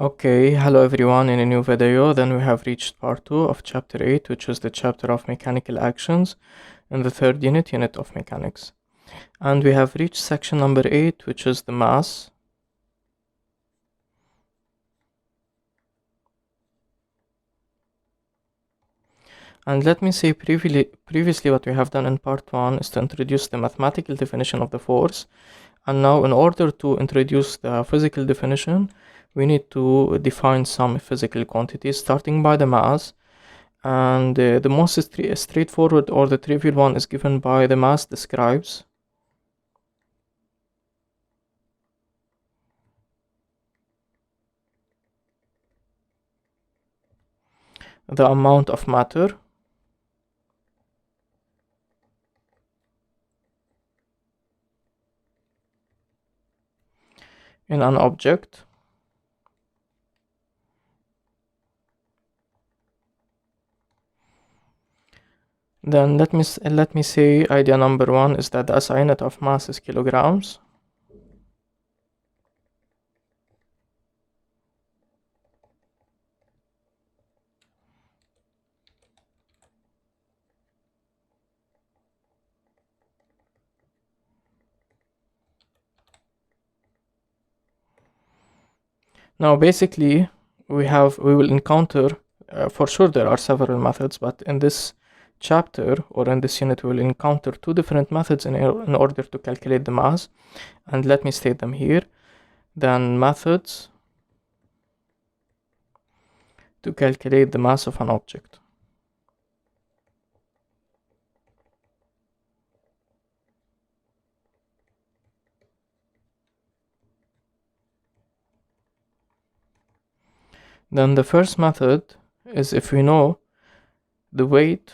Okay, hello everyone. In a new video, then we have reached part 2 of chapter 8, which is the chapter of mechanical actions in the third unit of mechanics. And we have reached section number 8, which is the mass. And let me say previously what we have done in part 1 is to introduce the mathematical definition of the force. And now in order to introduce the physical definition, we need to define some physical quantities starting by the mass. And the most straightforward or the trivial one is given by the mass describes the amount of matter in an object. Then let me say idea number 1 is that the SI unit of mass is kilograms. Now basically we will encounter for sure there are several methods, but in this chapter or in this unit we will encounter two different methods in order to calculate the mass, and let me state them here. Then methods to calculate the mass of an object. Then the first method is if we know the weight,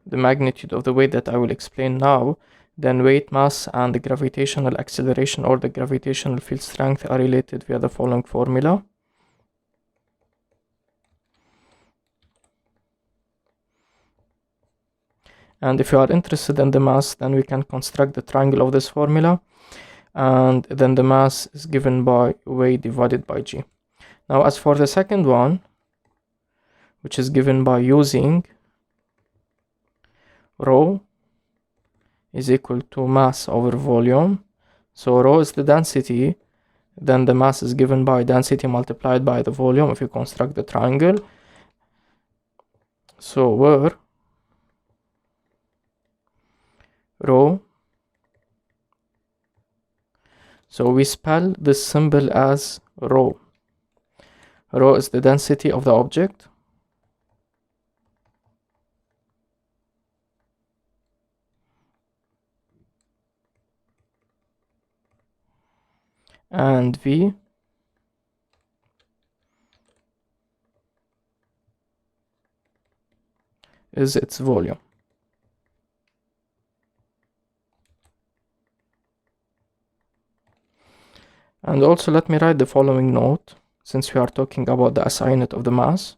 the magnitude of the weight that I will explain now, then weight, mass, and the gravitational acceleration or the gravitational field strength are related via the following formula. And if you are interested in the mass, then we can construct the triangle of this formula, and then the mass is given by weight divided by g. Now as for the second one, which is given by using rho is equal to mass over volume. So rho is the density, then the mass is given by density multiplied by the volume if you construct the triangle. So where rho, so we spell this symbol as rho. Rho is the density of the object, and V is its volume. And also let me write the following note, since we are talking about the SI unit of the mass.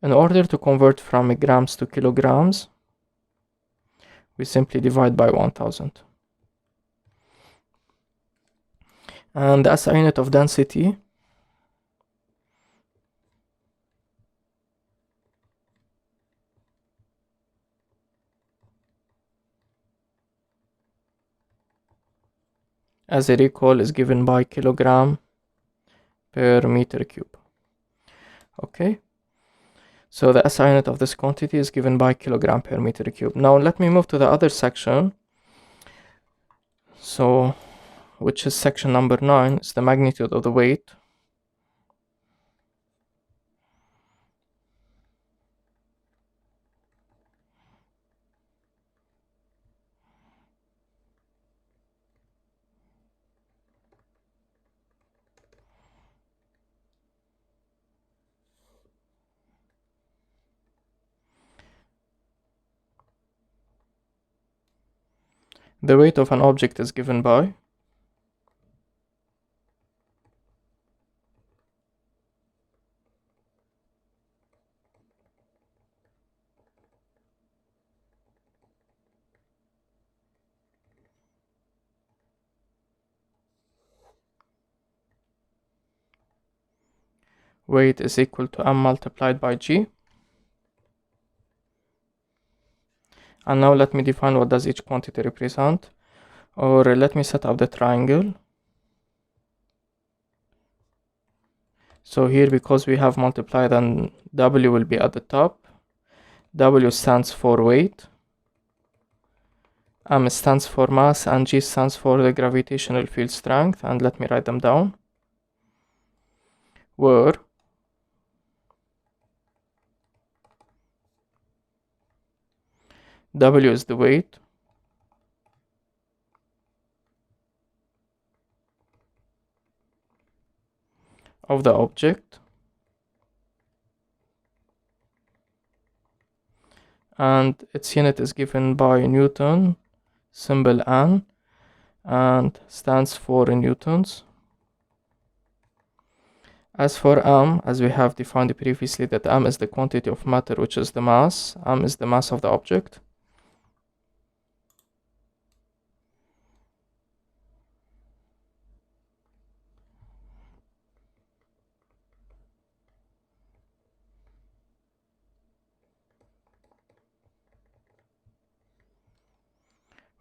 In order to convert from grams to kilograms, we simply divide by 1000. And the SI unit of density as a recall is given by kilogram per meter cube. Okay, so the SI unit of this quantity is given by kilogram per meter cube. Now let me move to the other section, so which is section number 9, is the magnitude of the weight. The weight of an object is given by weight is equal to m multiplied by g. And now let me define what does each quantity represent, or let me set up the triangle. So here, because we have multiplied, and W will be at the top. W stands for weight, M stands for mass, and G stands for the gravitational field strength. And let me write them down, where W is the weight, of the object, and its unit is given by Newton, symbol N, and stands for newtons. As for m, as we have defined previously, that m is the quantity of matter, which is the mass. M is the mass of the object.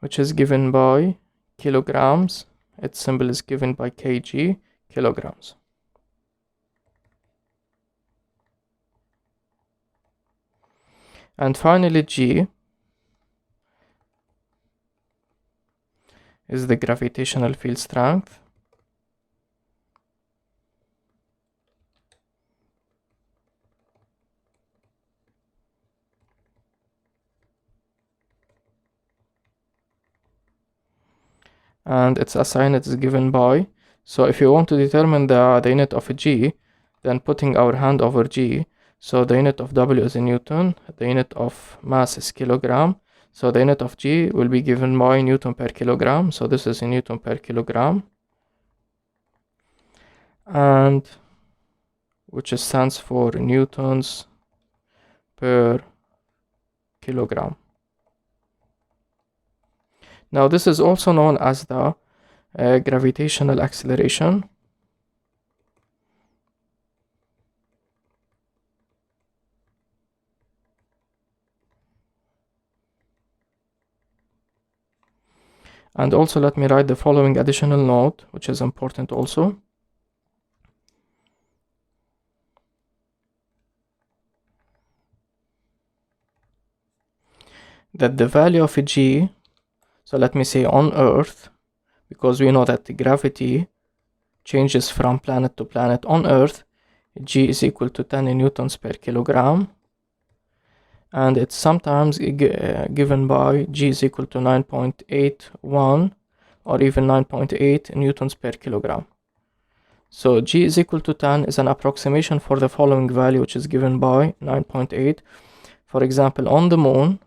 Which is given by kilograms. Its symbol is given by kg, kilograms. And finally, G is the gravitational field strength. And its assigned is given by, so if you want to determine the unit of G, then putting our hand over G, so the unit of W is in Newton, the unit of mass is kilogram, so the unit of G will be given by Newton per kilogram, so this is in Newton per kilogram, and which stands for newtons per kilogram. Now this is also known as the gravitational acceleration. And also let me write the following additional note, which is important also. That the value of G, so let me say on Earth, because we know that the gravity changes from planet to planet. On Earth, G is equal to 10 newtons per kilogram, and it's sometimes given by G is equal to 9.81 or even 9.8 newtons per kilogram. So G is equal to 10 is an approximation for the following value, which is given by 9.8. For example, on the moon,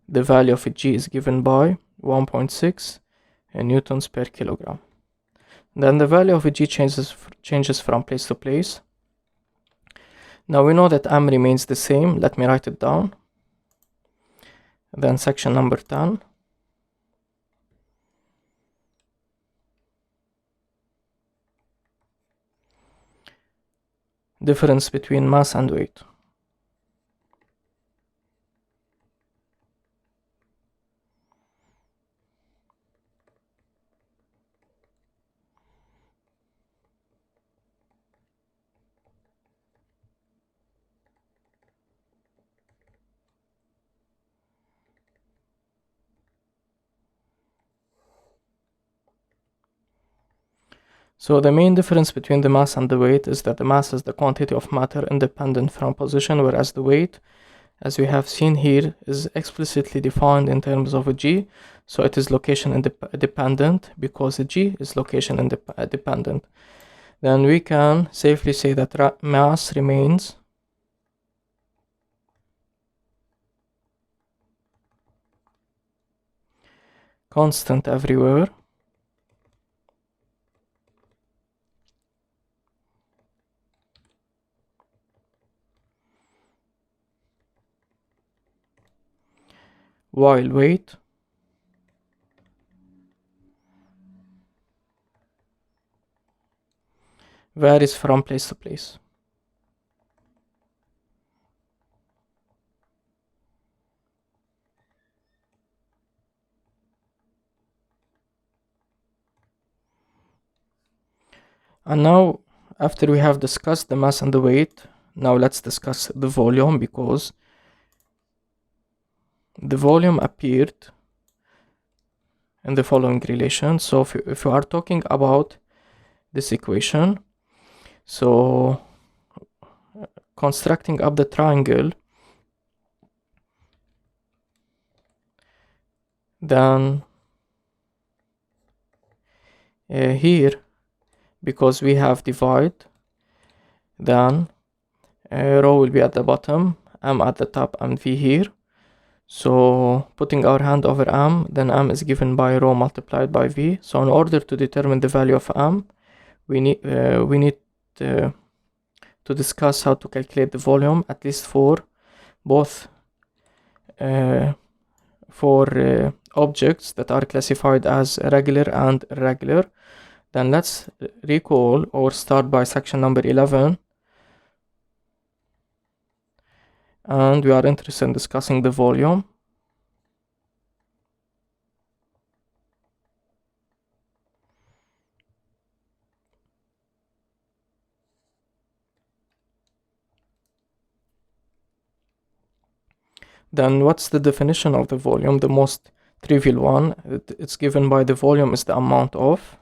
the value of G is given by 1.6 newtons per kilogram. Then the value of G changes from place to place. Now we know that M remains the same. Let me write it down. Then section number 10. Difference between mass and weight. So the main difference between the mass and the weight is that the mass is the quantity of matter independent from position, whereas the weight, as we have seen here, is explicitly defined in terms of a G. So it is location dependent because a G is location dependent. Then we can safely say that mass remains constant everywhere, while weight varies from place to place. And now, after we have discussed the mass and the weight, now let's discuss the volume, because the volume appeared in the following relation. So if you are talking about this equation, so constructing up the triangle, then here, because we have divide, then rho will be at the bottom, m at the top, and v here. So putting our hand over m, then m is given by rho multiplied by v. So in order to determine the value of m, we need to discuss how to calculate the volume, at least for both objects that are classified as regular and irregular. Then let's recall or start by section number 11, and we are interested in discussing the volume. Then what's the definition of the volume? The most trivial one, it's given by the volume is the amount of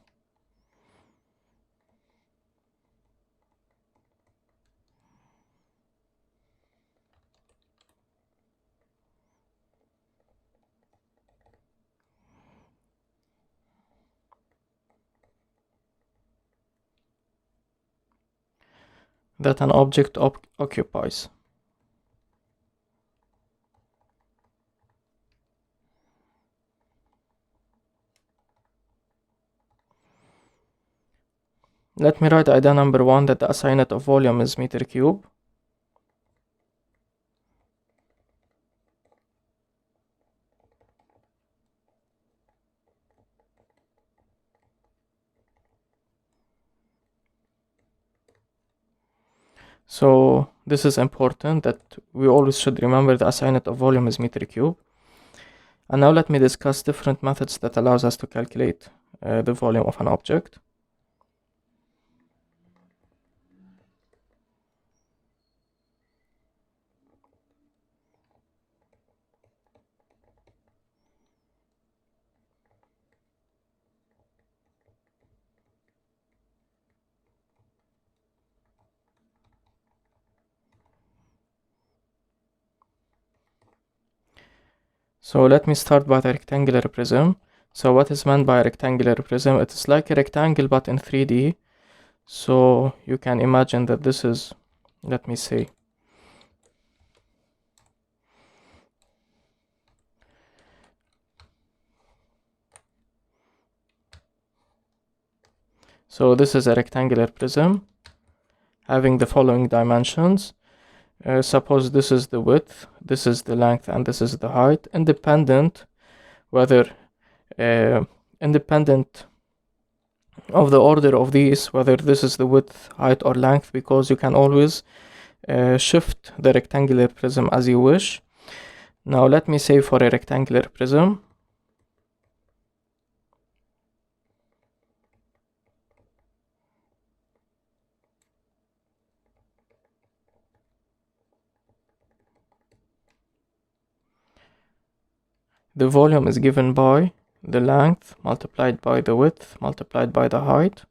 that an object occupies. Let me write idea number 1, that the SI unit of volume is meter cube. So this is important, that we always should remember the SI unit of volume is meter cube. And now let me discuss different methods that allows us to calculate the volume of an object. So let me start by the rectangular prism. So what is meant by a rectangular prism? It is like a rectangle but in 3D. So you can imagine that this is, let me say, so this is a rectangular prism having the following dimensions. Suppose this is the width, this is the length, and this is the height, independent of the order of these, whether this is the width, height, or length, because you can always shift the rectangular prism as you wish. Now let me say for a rectangular prism, the volume is given by the length multiplied by the width multiplied by the height,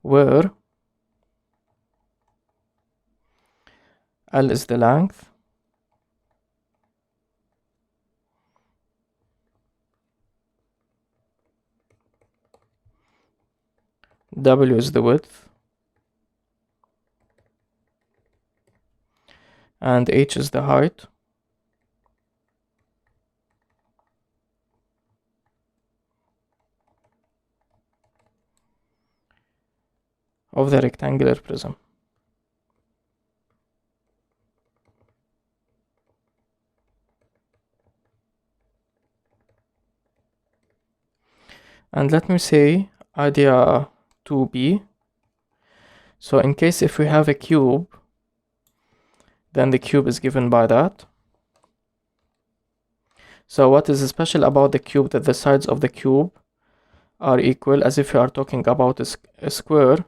where L is the length, W is the width, and H is the height. Of the rectangular prism. And let me say idea 2b. So in case if we have a cube, then the cube is given by that. So what is special about the cube, that the sides of the cube are equal, as if we are talking about a square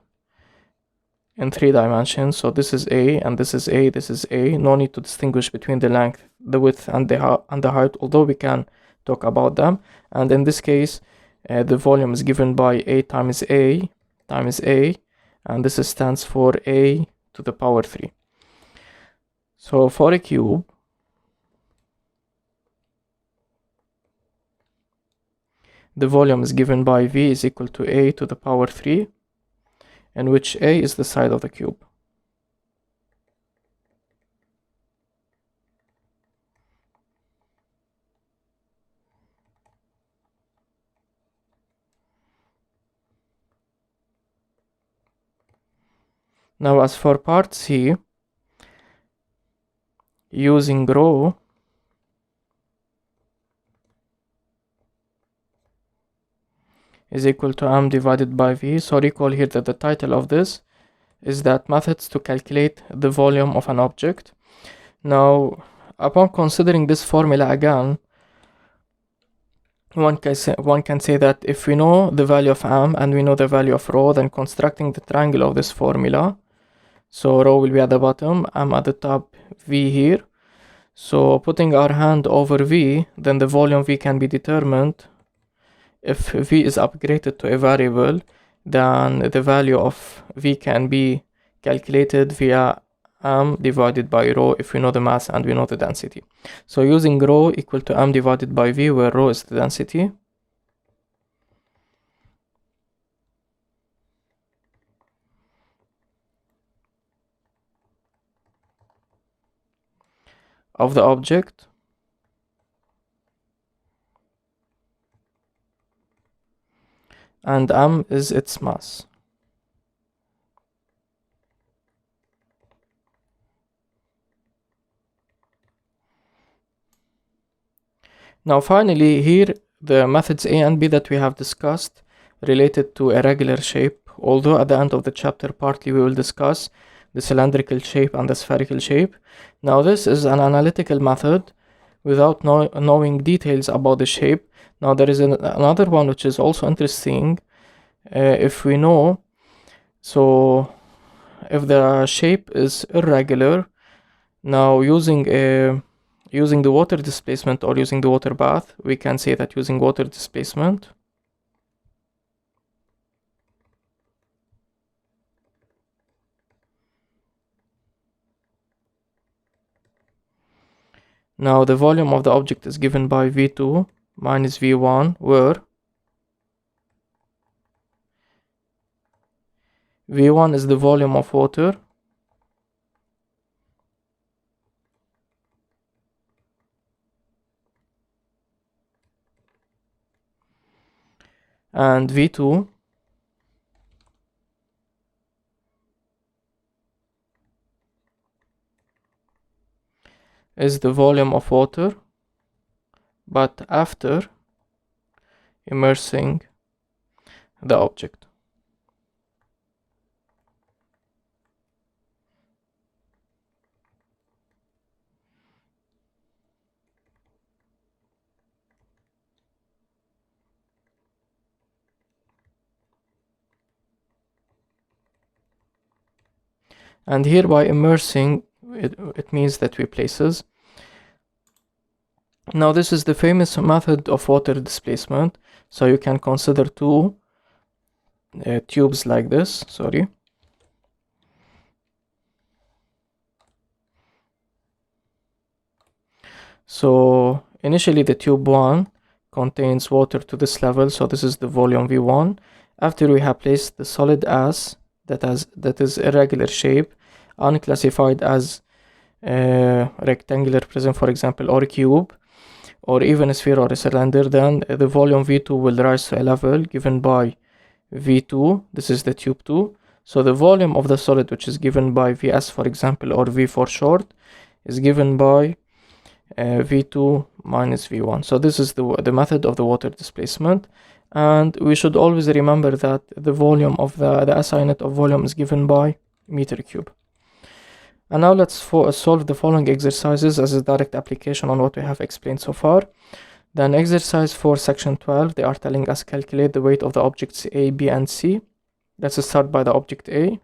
in 3 dimensions. So this is A and this is A, this is A. No need to distinguish between the length, the width and the height, although we can talk about them. And in this case, the volume is given by A times A times A, and this stands for A to the power 3. So for a cube, the volume is given by V is equal to A to the power 3, in which A is the side of the cube. Now as for part C, using rho, is equal to m divided by v. So recall here that the title of this is that methods to calculate the volume of an object. Now, upon considering this formula again, one can say that if we know the value of m and we know the value of rho, then constructing the triangle of this formula, so rho will be at the bottom, m at the top, v here. So putting our hand over v, then the volume v can be determined. If v is upgraded to a variable, then the value of v can be calculated via m divided by rho if we know the mass and we know the density. So using rho equal to m divided by v, where rho is the density, of the object, and m is its mass. Now finally, here the methods A and B that we have discussed related to a regular shape, although at the end of the chapter partly we will discuss the cylindrical shape and the spherical shape. Now this is an analytical method without knowing details about the shape. Now there is another one which is also interesting. If we know, so if the shape is irregular, now using the water displacement or using the water bath, we can say that using water displacement, now the volume of the object is given by V2 minus V1, where V1 is the volume of water, and V2 is the volume of water, but after immersing the object. And here by immersing, it means that we places. Now this is the famous method of water displacement. So you can consider two tubes like this, So initially the tube 1 contains water to this level, so this is the volume V1. After we have placed the solid S that is irregular shape, unclassified as rectangular prism, for example, or cube, or even a sphere or a cylinder, then the volume V2 will rise to a level given by V2. This is the tube 2. So the volume of the solid, which is given by Vs, for example, or V for short, is given by V2 minus V1. So this is the method of the water displacement. And we should always remember that the volume of the SI unit of volume is given by meter cube. And now let's solve the following exercises as a direct application on what we have explained so far. Then exercise for section 12, they are telling us calculate the weight of the objects A, B, and C. Let's start by the object A.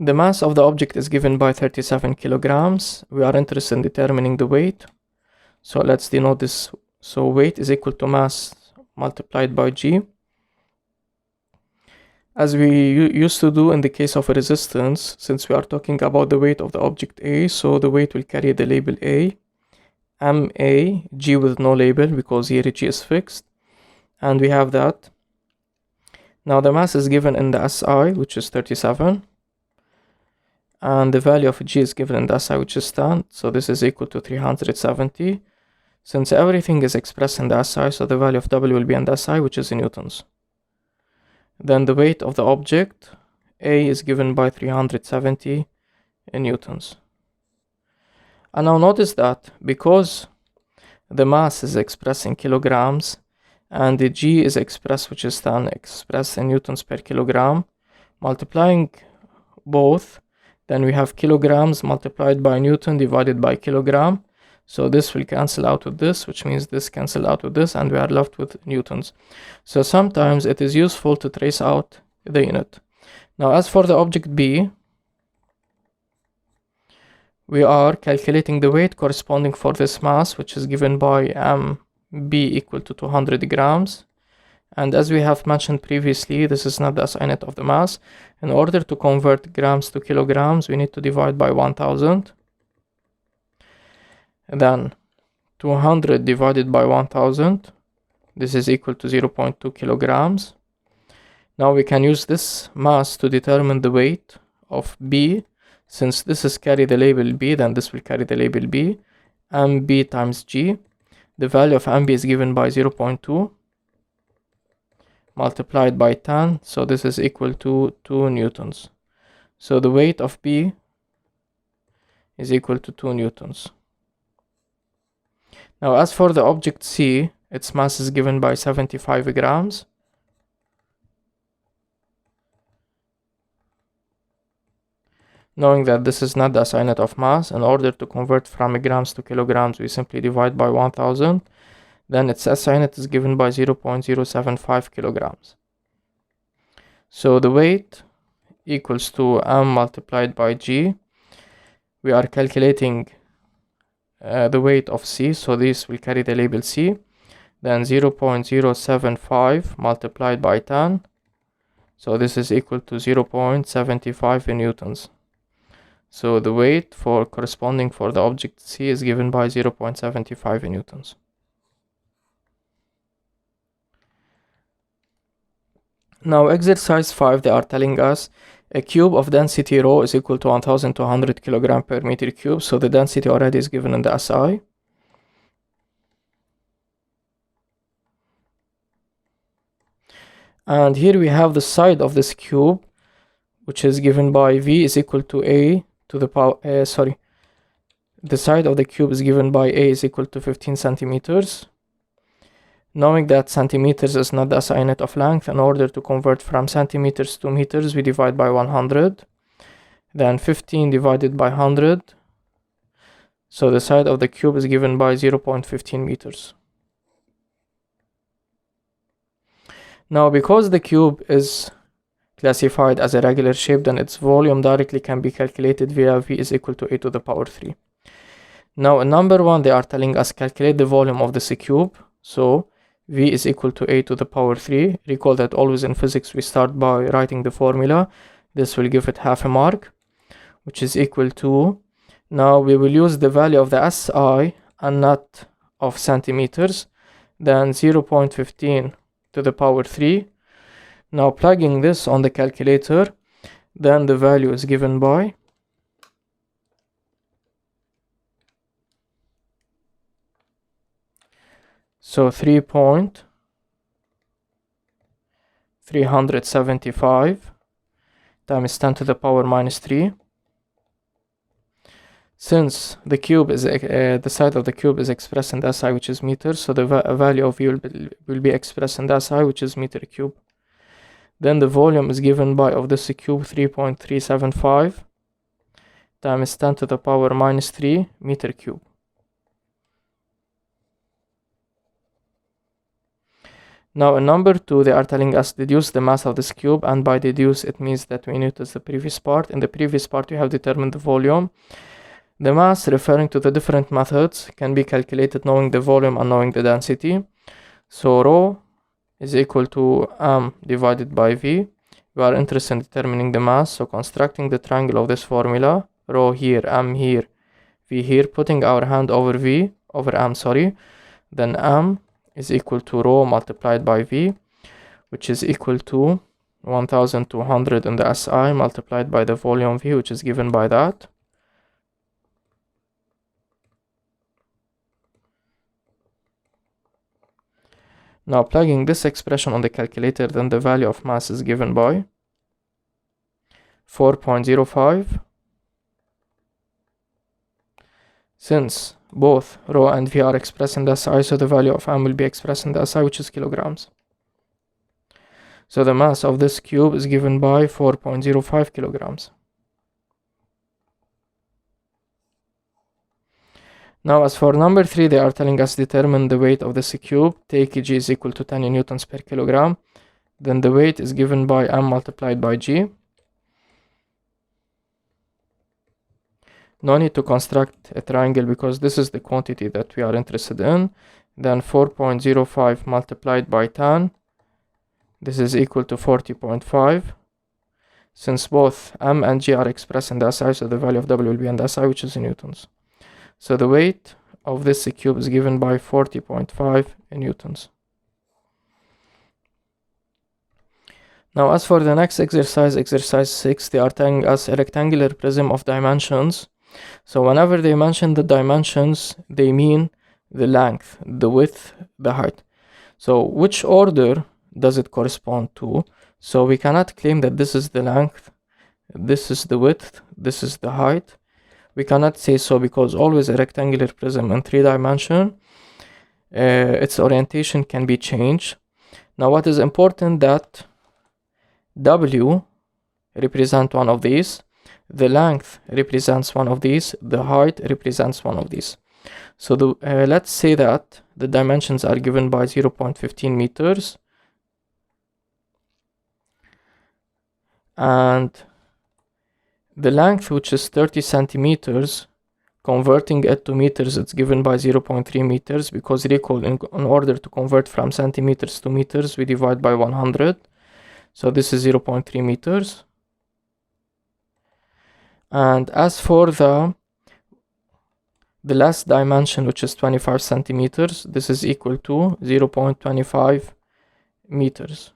The mass of the object is given by 37 kilograms. We are interested in determining the weight. So let's denote this. So weight is equal to mass multiplied by G. As we used to do in the case of a resistance, since we are talking about the weight of the object A, so the weight will carry the label A, MA, G with no label because here G is fixed. And we have that. Now the mass is given in the SI, which is 37. And the value of G is given in the SI, which is 10. So this is equal to 370. Since everything is expressed in the SI, so the value of W will be in the SI, which is in newtons. Then the weight of the object A is given by 370 in newtons. And now notice that because the mass is expressed in kilograms and the G is expressed, which is 10, expressed in newtons per kilogram, multiplying both, then we have kilograms multiplied by Newton divided by kilogram. So this will cancel out with this, which means this cancel out with this, and we are left with newtons. So sometimes it is useful to trace out the unit. Now as for the object B, we are calculating the weight corresponding for this mass, which is given by MB equal to 200 grams. And as we have mentioned previously, this is not the SI unit of the mass. In order to convert grams to kilograms, we need to divide by 1000. Then 200 divided by 1000, this is equal to 0.2 kilograms. Now we can use this mass to determine the weight of B. Since this is carry the label B, then this will carry the label B. MB times G. The value of MB is given by 0.2 multiplied by 10. So this is equal to 2 newtons. So the weight of B is equal to 2 newtons. Now as for the object C, its mass is given by 75 grams. Knowing that this is not the SI unit of mass, in order to convert from grams to kilograms, we simply divide by 1000. Then its SI unit is given by 0.075 kilograms. So the weight equals to M multiplied by G. We are calculating the weight of C, so this will carry the label C. Then 0.075 multiplied by 10. So this is equal to 0.75 in newtons. So the weight for corresponding for the object C is given by 0.75 in newtons. Now exercise 5, they are telling us a cube of density rho is equal to 1200 kilogram per meter cube. So the density already is given in the SI. And here we have the side of this cube, which is given by V is equal to A to the power, the side of the cube is given by A is equal to 15 centimeters. Knowing that centimeters is not the SI unit of length, in order to convert from centimeters to meters, we divide by 100. Then 15 divided by 100. So the side of the cube is given by 0.15 meters. Now because the cube is classified as a regular shape, then its volume directly can be calculated via V is equal to A to the power 3. Now in number 1, they are telling us calculate the volume of this cube. So V is equal to A to the power 3. Recall that always in physics we start by writing the formula. This will give it half a mark, which is equal to, now we will use the value of the SI and not of centimeters, then 0.15 to the power 3. Now plugging this on the calculator, then the value is given by so 3.375 times 10 to the power minus 3. Since the cube is the side of the cube is expressed in the SI, which is meters, so the value of V will be expressed in the SI, which is meter cube. Then the volume is given by of this cube 3.375 times 10 to the power minus 3 meter cube. Now in number 2, they are telling us deduce the mass of this cube, and by deduce it means that we notice the previous part. In the previous part we have determined the volume. The mass, referring to the different methods, can be calculated knowing the volume and knowing the density. So rho is equal to m divided by v. We are interested in determining the mass, so constructing the triangle of this formula, rho here, m here, v here, putting our hand over m, then m is equal to rho multiplied by v, which is equal to 1200 in the SI multiplied by the volume v, which is given by that. Now plugging this expression on the calculator, then the value of mass is given by 4.05. Since both rho and v are expressed in the SI, so the value of m will be expressed in the SI, which is kilograms. So the mass of this cube is given by 4.05 kilograms. Now as for number 3, they are telling us determine the weight of this cube. Take g is equal to 10 newtons per kilogram. Then the weight is given by m multiplied by g. No need to construct a triangle because this is the quantity that we are interested in. Then 4.05 multiplied by 10. This is equal to 40.5. Since both m and g are expressed in the SI, so the value of w will be in the SI, which is in newtons. So the weight of this cube is given by 40.5 newtons. Now as for the next exercise, exercise 6, they are telling us a rectangular prism of dimensions. So whenever they mention the dimensions, they mean the length, the width, the height. So which order does it correspond to? So we cannot claim that this is the length, this is the width, this is the height. We cannot say so because always a rectangular prism in 3 dimensions, its orientation can be changed. Now what is important that W represents one of these, the length represents one of these, the height represents one of these. So let's say that the dimensions are given by 0.15 meters and the length, which is 30 centimeters, converting it to meters, it's given by 0.3 meters because recall, in order to convert from centimeters to meters, we divide by 100. So this is 0.3 meters. And as for the last dimension, which is 25 centimeters, this is equal to 0.25 meters.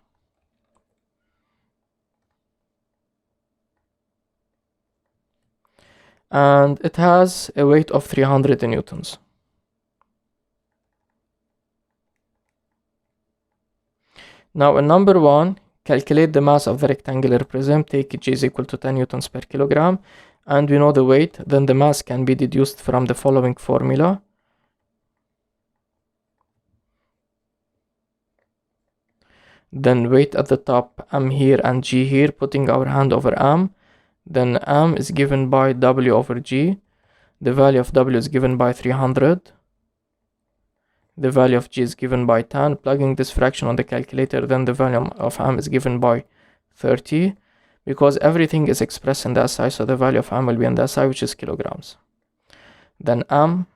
And it has a weight of 300 newtons. Now in number 1, calculate the mass of the rectangular prism. Take g is equal to 10 newtons per kilogram, and we know the weight. Then the mass can be deduced from the following formula. Then weight at the top, m here and g here, putting our hand over m. Then m is given by w over g. The value of w is given by 300. The value of g is given by 10. Plugging this fraction on the calculator, then the value of m is given by 30. Because everything is expressed in the SI, so the value of m will be in the SI, which is kilograms. Then m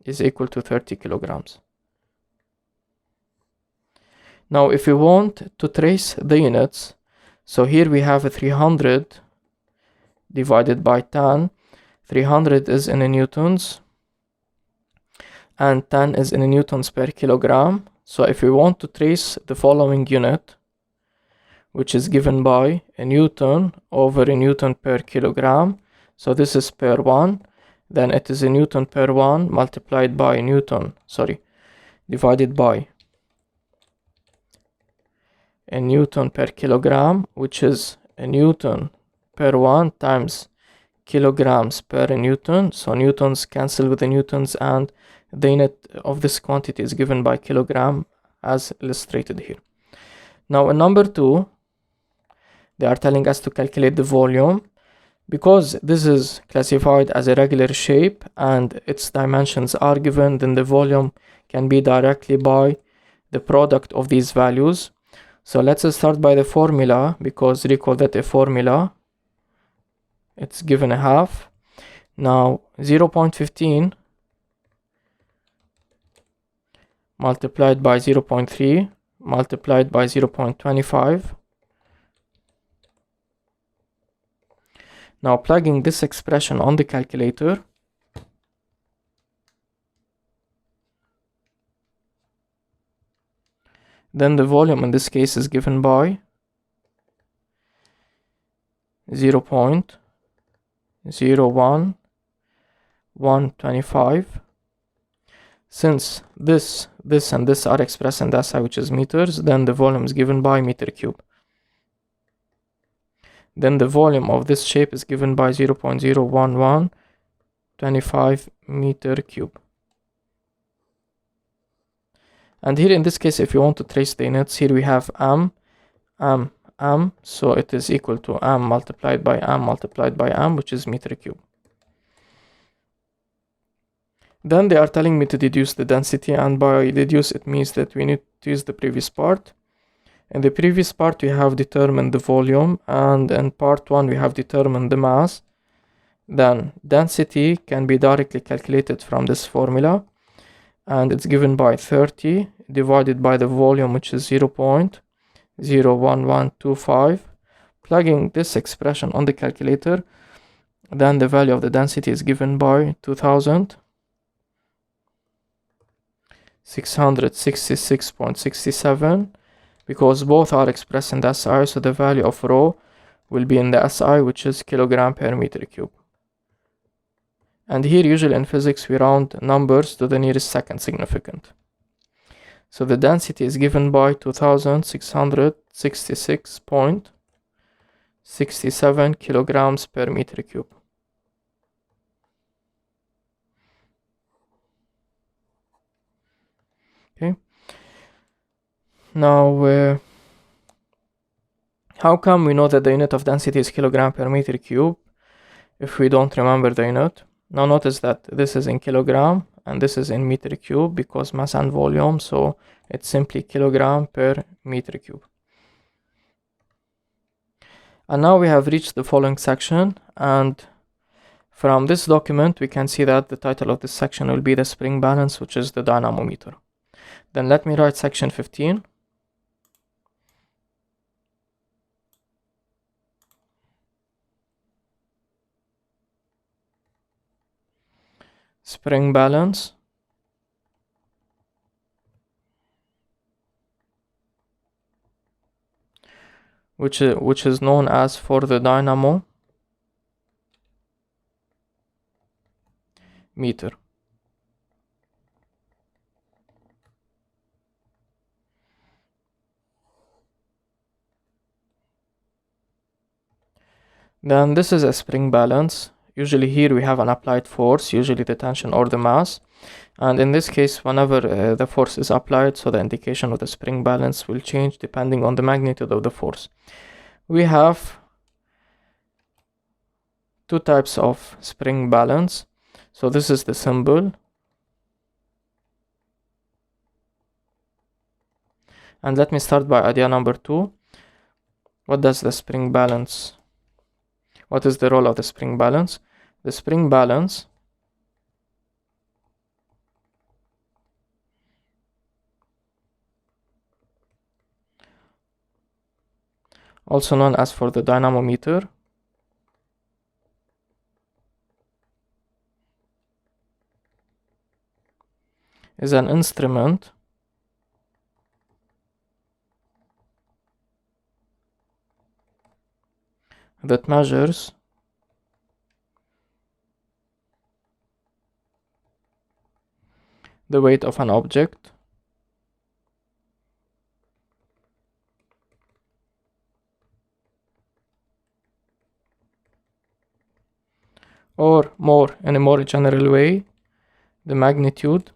is equal to 30 kilograms. Now if we want to trace the units, so here we have a 300 divided by 10. 300 is in newtons and 10 is in newtons per kilogram. So if we want to trace the following unit, which is given by a newton over a newton per kilogram, so this is per 1, then it is a newton per 1 multiplied by divided by a newton per kilogram, which is a newton per 1 times kilograms per newton. So newtons cancel with the newtons, and the unit of this quantity is given by kilogram as illustrated here. Now in number 2, They are telling us to calculate the volume. Because this is classified as a regular shape and its dimensions are given, then the volume can be directly by the product of these values. So let's start by the formula, because recall that a formula, it's given a half. Now 0.15 multiplied by 0.3 multiplied by 0.25. Now plugging this expression on the calculator, then the volume in this case is given by 0.01125. Since this and this are expressed in SI, which is meters, then the volume is given by meter cube. Then the volume of this shape is given by 0.01125 meter cube. And here in this case, if you want to trace the units, here we have m, so it is equal to m multiplied by m, which is meter cube. Then they are telling me to deduce the density, and by deduce it means that we need to use the previous part. In the previous part we have determined the volume, and in part 1 we have determined the mass. Then density can be directly calculated from this formula, and it's given by 30 divided by the volume, which is 0.01125. Plugging this expression on the calculator, then the value of the density is given by 2666.67, because both are expressed in the SI, so the value of rho will be in the SI, which is kilogram per meter cube. And here usually in physics we round numbers to the nearest second significant. So the density is given by 2666.67 kilograms per meter cube. Okay. Now, how come we know that the unit of density is kilogram per meter cube if we don't remember the unit? Now notice that this is in kilogram and this is in meter cube, because mass and volume, so it's simply kilogram per meter cube. And now we have reached the following section, and from this document we can see that the title of this section will be the spring balance, which is the dynamometer. Then let me write section 15. Spring balance, which is known as for the dynamo meter. Then this is a spring balance. Usually here we have an applied force, usually the tension or the mass. And in this case, whenever the force is applied, so the indication of the spring balance will change depending on the magnitude of the force. We have two types of spring balance. So this is the symbol. And let me start by idea number 2. What does the spring balance? What is the role of the spring balance? The spring balance also known as for the dynamometer, is an instrument that measures the weight of an object or in a more general way, the magnitude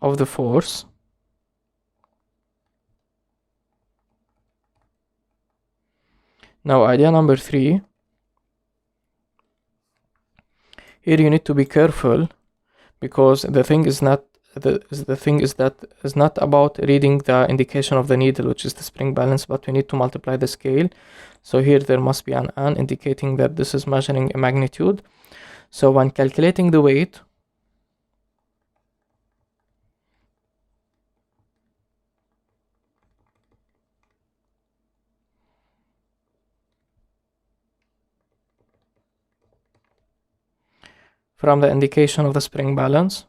of the force Now idea number 3, here you need to be careful, because the thing is not about reading the indication of the needle, which is the spring balance, but we need to multiply the scale. So here there must be an "and" indicating that this is measuring a magnitude. So when calculating the weight, from the indication of the spring balance,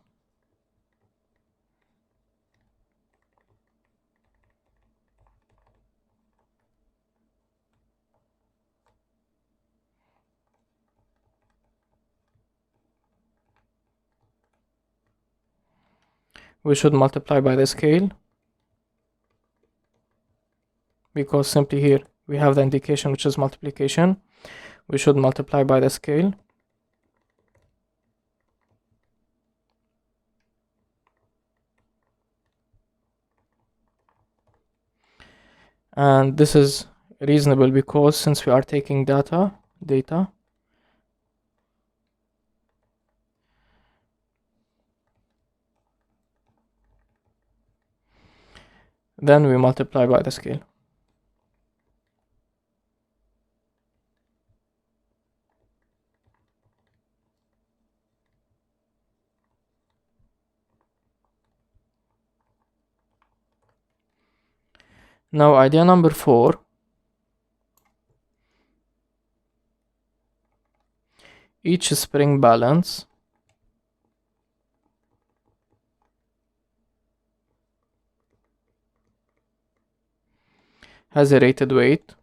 we should multiply by the scale, because simply here we have the indication, which is multiplication. We should multiply by the scale. And this is reasonable because since we are taking data, then we multiply by the scale. Now idea number 4, each spring balance has a rated weight.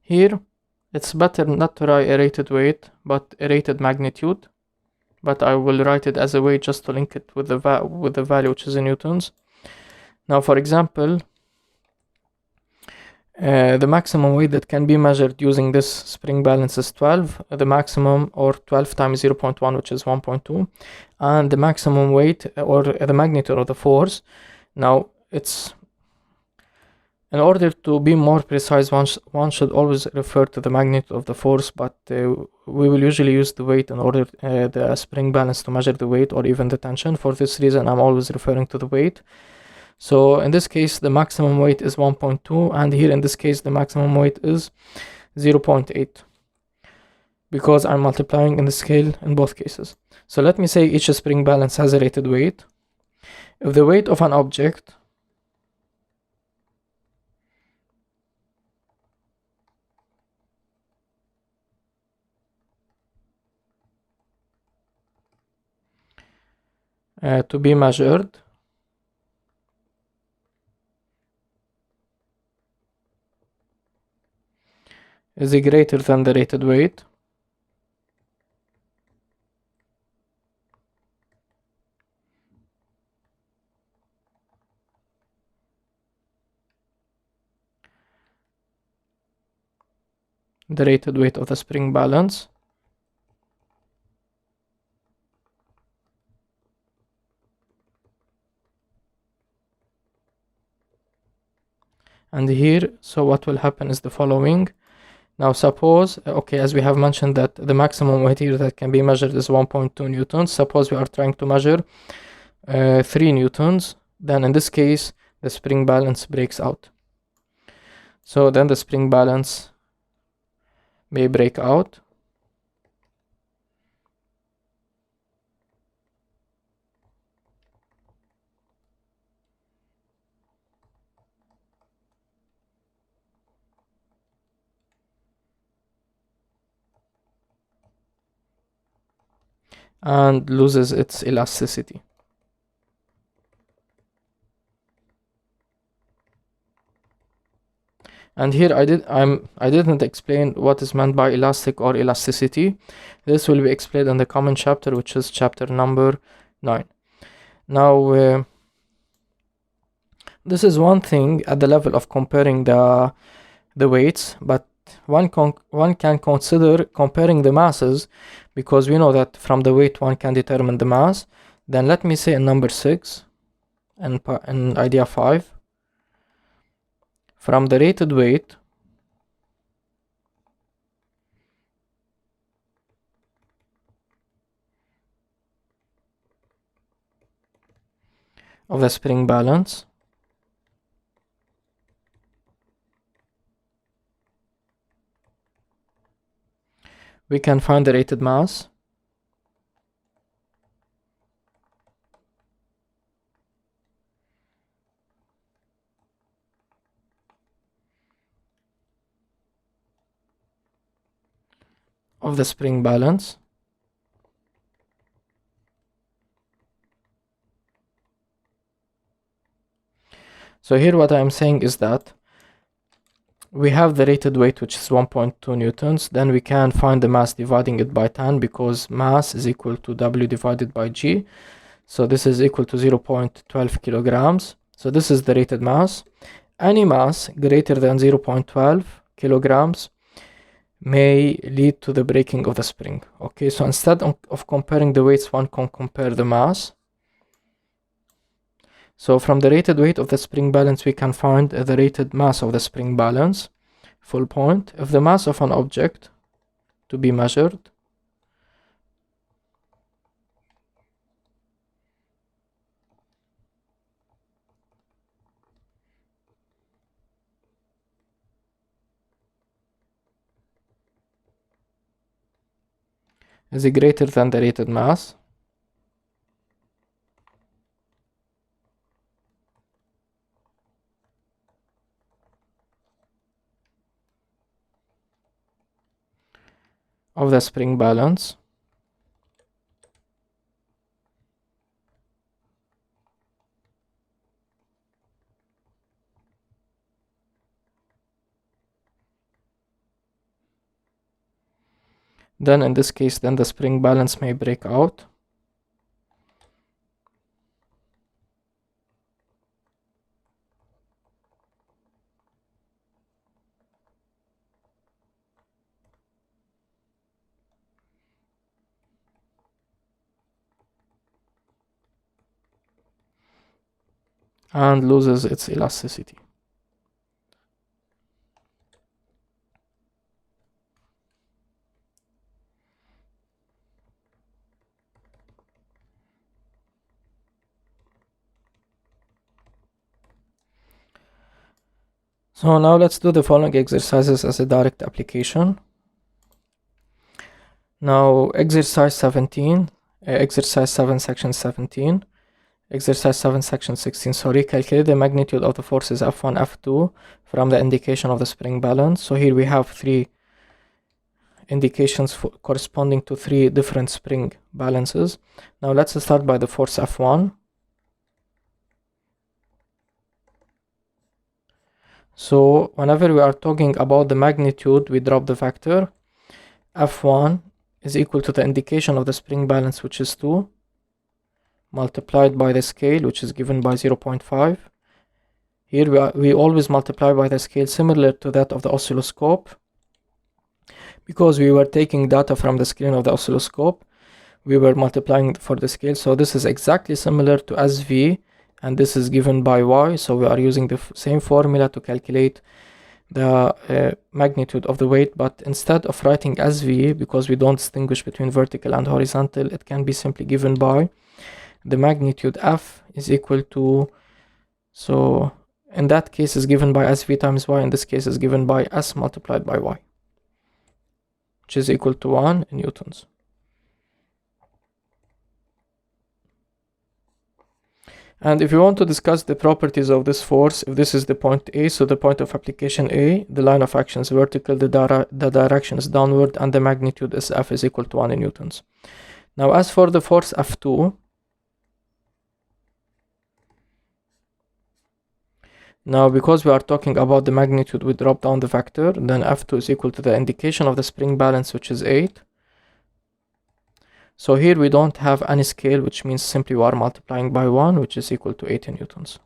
Here it's better not to write a rated weight but a rated magnitude, but I will write it as a weight just to link it with the value, which is in newtons. Now for example, the maximum weight that can be measured using this spring balance is 12, the maximum, or 12 times 0.1, which is 1.2, and the maximum weight or the magnitude of the force. Now it's, in order to be more precise, one should always refer to the magnitude of the force, but we will usually use the weight in order the spring balance to measure the weight or even the tension. For this reason, I'm always referring to the weight. So in this case, the maximum weight is 1.2, and here in this case, the maximum weight is 0.8, because I'm multiplying in the scale in both cases. So let me say each spring balance has a rated weight. If the weight of an object to be measured is greater than the rated weight, the rated weight of the spring balance, and here, so what will happen is the following. Now suppose, okay, as we have mentioned that the maximum weight here that can be measured is 1.2 newtons. Suppose we are trying to measure 3 newtons, then in this case the spring balance breaks out. So then the spring balance may break out, and loses its elasticity. And here I didn't explain what is meant by elastic or elasticity. This will be explained in the common chapter, which is chapter number 9. Now this is one thing at the level of comparing the weights, but one can consider comparing the masses, because we know that from the weight one can determine the mass. Then let me say in number 6 and in idea 5, from the rated weight of the spring balance, we can find the rated mass of the spring balance. So here what I'm saying is that we have the rated weight, which is 1.2 newtons. Then we can find the mass dividing it by 10, because mass is equal to W divided by G. So this is equal to 0.12 kilograms. So this is the rated mass. Any mass greater than 0.12 kilograms may lead to the breaking of the spring. Okay, so instead of comparing the weights, one can compare the mass. So from the rated weight of the spring balance, we can find the rated mass of the spring balance. Full point. If the mass of an object to be measured is greater than the rated mass, of the spring balance, then in this case, then the spring balance may break out. And loses its elasticity. So now let's do the following exercises as a direct application. Now exercise 17, exercise 7 section 17, exercise 7 section 16, sorry, calculate the magnitude of the forces F1, F2 from the indication of the spring balance. So here we have 3 indications corresponding to 3 different spring balances. Now let's start by the force F1. So whenever we are talking about the magnitude, we drop the vector. F1 is equal to the indication of the spring balance, which is 2, multiplied by the scale, which is given by 0.5. Here we always multiply by the scale similar to that of the oscilloscope, because we were taking data from the screen of the oscilloscope. We were multiplying for the scale, so this is exactly similar to SV, and this is given by Y. So we are using the same formula to calculate the magnitude of the weight, but instead of writing SV, because we don't distinguish between vertical and horizontal, it can be simply given by the magnitude F is equal to, so in that case is given by SV times Y, in this case is given by S multiplied by Y, which is equal to 1 in newtons. And if you want to discuss the properties of this force, if this is the point A, so the point of application A, the line of action is vertical, the direction is downward, and the magnitude is F is equal to 1 in newtons. Now as for the force F2, now because we are talking about the magnitude, we drop down the vector, then F2 is equal to the indication of the spring balance, which is 8. So here we don't have any scale, which means simply we are multiplying by 1, which is equal to 80 newtons.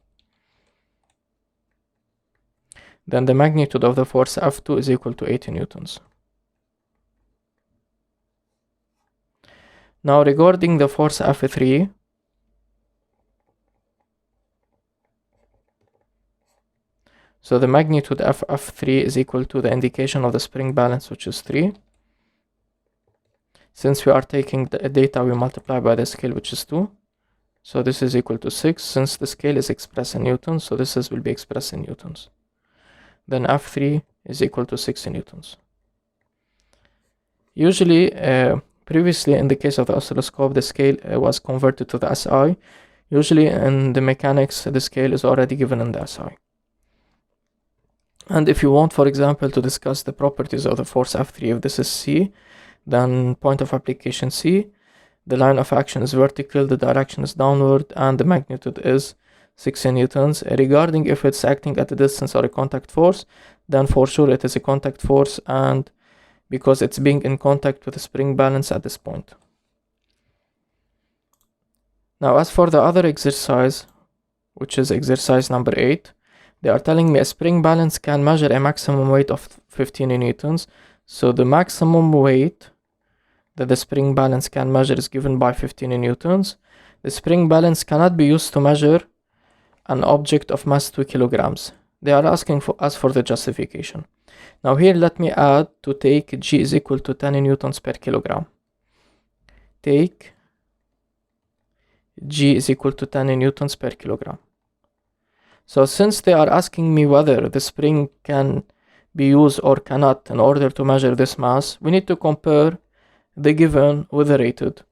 then the magnitude of the force F2 is equal to 80 newtons. Now regarding the force F3, so the magnitude of F3 is equal to the indication of the spring balance, which is 3. Since we are taking the data, we multiply by the scale, which is 2. So this is equal to 6. Since the scale is expressed in newtons, so this will be expressed in newtons. Then F3 is equal to 60 newtons. Usually, previously in the case of the oscilloscope, the scale was converted to the SI. Usually in the mechanics, the scale is already given in the SI. And if you want, for example, to discuss the properties of the force F3, if this is C, then point of application C, the line of action is vertical, the direction is downward, and the magnitude is 60 newtons. Regarding if it's acting at a distance or a contact force, then for sure it is a contact force, and because it's being in contact with the spring balance at this point. Now as for the other exercise, which is exercise number 8, they are telling me a spring balance can measure a maximum weight of 15 newtons. So the maximum weight that the spring balance can measure is given by 15 newtons. The spring balance cannot be used to measure an object of mass 2 kilograms. They are asking for us for the justification. Now here let me add to take G is equal to 10 newtons per kilogram. Take G is equal to 10 newtons per kilogram. So since they are asking me whether the spring can be used or cannot in order to measure this mass, we need to compare the given with the rated,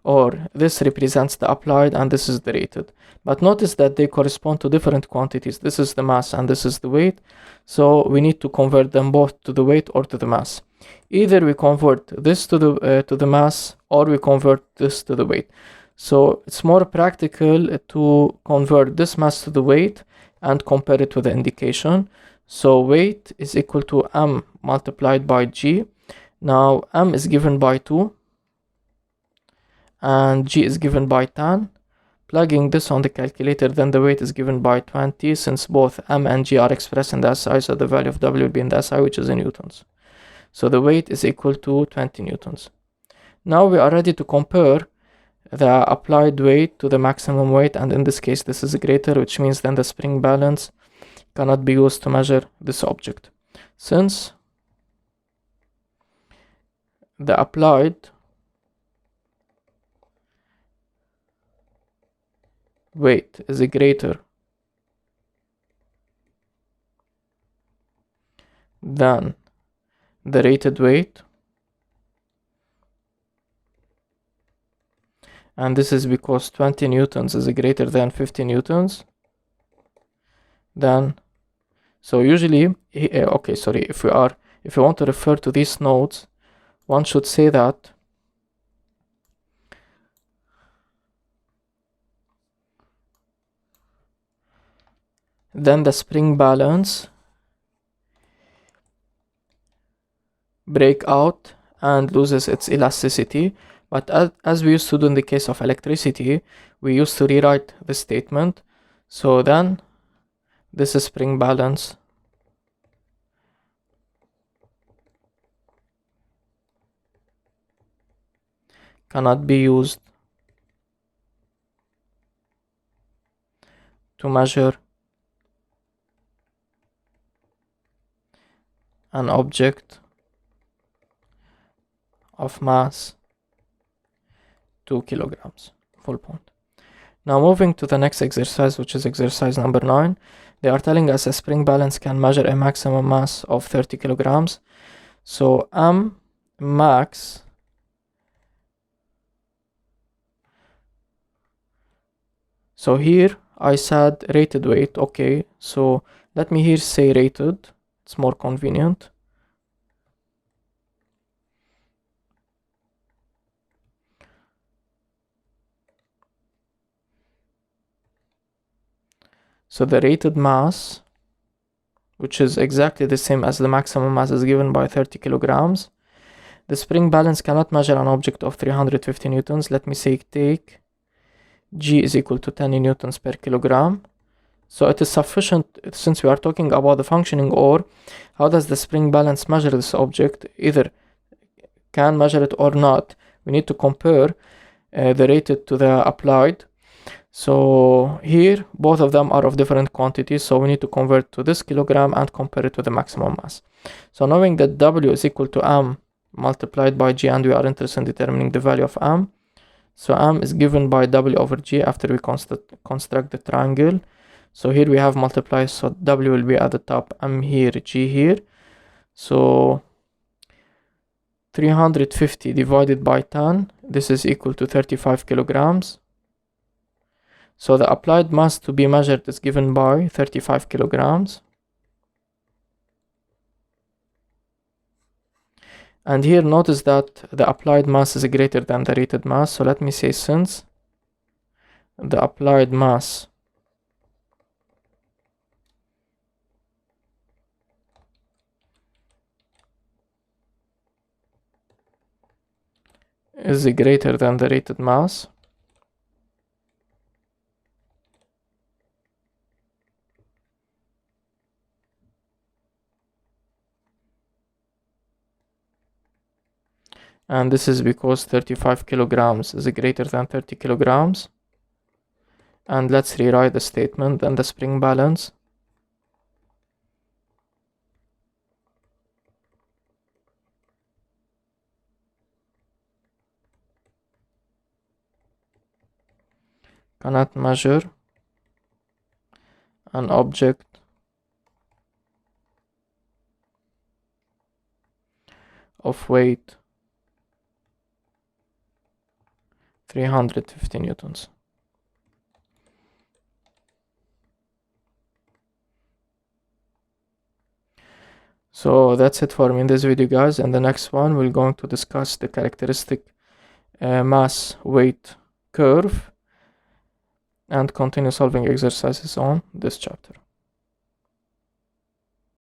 or this represents the applied and this is the rated. But notice that they correspond to different quantities. This is the mass and this is the weight, so we need to convert them both to the weight or to the mass. Either we convert this to the mass, or we convert this to the weight. So it's more practical to convert this mass to the weight and compare it with the indication. So weight is equal to m multiplied by g. Now m is given by 2 and g is given by 10. Plugging this on the calculator, then the weight is given by 20. Since both m and g are expressed in the SI, so the value of w will be in the SI, which is in newtons. So the weight is equal to 20 newtons. Now we are ready to compare the applied weight to the maximum weight, and in this case this is greater, which means then the spring balance cannot be used to measure this object. Since the applied weight is greater than the rated weight, and this is because 20 newtons is greater than 50 newtons, then so usually if we want to refer to these notes, one should say that then the spring balance break out and loses its elasticity. But as we used to do in the case of electricity, we used to rewrite the statement. So then this spring balance cannot be used to measure an object of mass 2 kilograms. Full point. Now moving to the next exercise, which is exercise number 9. They are telling us a spring balance can measure a maximum mass of 30 kilograms. So m max so here I said rated weight. Okay, so let me here say rated, it's more convenient. So the rated mass, which is exactly the same as the maximum mass, is given by 30 kilograms. The spring balance cannot measure an object of 350 newtons. Let me say take G is equal to 10 newtons per kilogram. So it is sufficient, since we are talking about the functioning ore, how does the spring balance measure this object? Either can measure it or not. We need to compare the rated to the applied. So here both of them are of different quantities, so we need to convert to this kilogram and compare it to the maximum mass. So knowing that W is equal to M multiplied by G, and we are interested in determining the value of M, so M is given by W over G after we construct the triangle. So here we have multiply, so W will be at the top, M here, G here. So 350 divided by 10, this is equal to 35 kilograms. So the applied mass to be measured is given by 35 kilograms. And here notice that the applied mass is greater than the rated mass. So let me say, since the applied mass is greater than the rated mass, and this is because 35 kilograms is greater than 30 kilograms. And let's rewrite the statement. Then the spring balance cannot measure an object of weight 350 newtons. So that's it for me in this video, guys. In the next one, we're going to discuss the characteristic mass weight curve and continue solving exercises on this chapter.